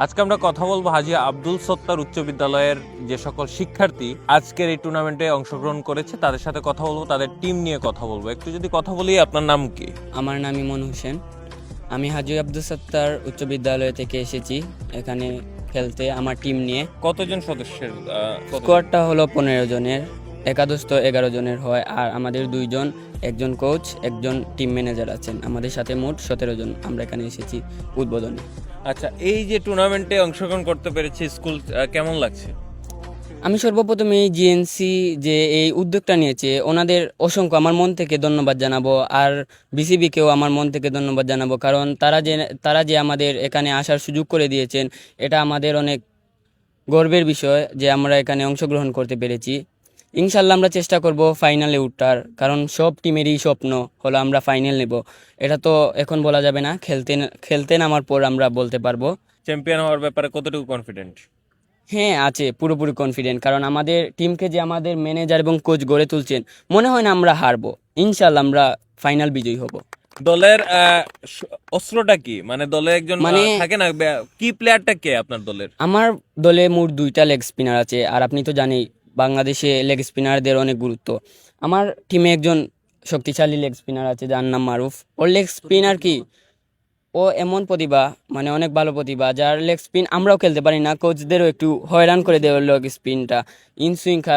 আজকে আমরা কথা বলবো হাজী আব্দুল সত্তার উচ্চ বিদ্যালয়ের যে সকল শিক্ষার্থী আজকের এই টুর্নামেন্টে অংশগ্রহণ করেছে তাদের সাথে কথা বলবো, তাদের টিম নিয়ে কথা বলবো। একটু যদি কথা বলি, আপনার নাম কি? আমার নাম ইমন হোসেন। আমি হাজী আব্দুল সত্তার উচ্চ বিদ্যালয় থেকে এসেছি এখানে খেলতে আমার টিম নিয়ে। কতজন সদস্যের স্কোয়াডটা হলো 15 জনের, একাদশ তো 11 জনের হয়, আর আমাদের 2 জন, একজন কোচ, একজন টিম ম্যানেজার আছেন। আমাদের সাথে মোট 17 জন আমরা এখানে এসেছি উদ্বোধনে। আচ্ছা, এই যে টুর্নামেন্টে অংশগ্রহণ করতে পেরেছি, স্কুল কেমন লাগছে? আমি সর্বপ্রথম এই জিএনসি যে এই উদ্যোগটা নিয়েছে ওনাদের অসংখ্য আমার মন থেকে ধন্যবাদ জানাবো, আর বিসিবিকেও আমার মন থেকে ধন্যবাদ জানাবো, কারণ তারা যে আমাদের এখানে আসার সুযোগ করে দিয়েছেন, এটা আমাদের অনেক গর্বের বিষয় যে আমরা এখানে অংশগ্রহণ করতে পেরেছি। ইনশাল্লাহ আমরা চেষ্টা করব ফাইনালে উঠার, কারণ সব টিমেরই স্বপ্ন হলো আমরা ফাইনাল নেব। এটা তো এখন বলা যাবে না, খেলতে নামার পর আমরা বলতে পারবো। চ্যাম্পিয়ন হওয়ার ব্যাপারে কতটুকু কনফিডেন্ট? হ্যাঁ, আছে, পুরোপুরি কনফিডেন্ট, কারণ আমাদের টিমকে যে আমাদের ম্যানেজার এবং কোচ গড়ে তুলছেন, মনে হয় না আমরা হারবো। ইনশাল্লাহ আমরা ফাইনাল বিজয়ী হব। দলের অস্ত্রটা কি, মানে দলে একজন মানে- থাকে না, কি প্লেয়ারটা কে আপনার দলের? আমার দলে মোট 2টা লেগ স্পিনার আছে, আর আপনি তো জানেই বাংলাদেশে লেগ স্পিনারদের অনেক গুরুত্ব। আমার টিমে একজন শক্তিশালী লেগ স্পিনার আছে যার নাম মারুফ। ওর লেগ স্পিনার কি, ও এমন প্রতিভা, মানে অনেক ভালো প্রতিভা, যার লেগ স্পিন আমরাও খেলতে পারি না, কোচদেরও একটু হয়রান করে দেওয়ার লেগ স্পিনটা ইনসুইং খায়।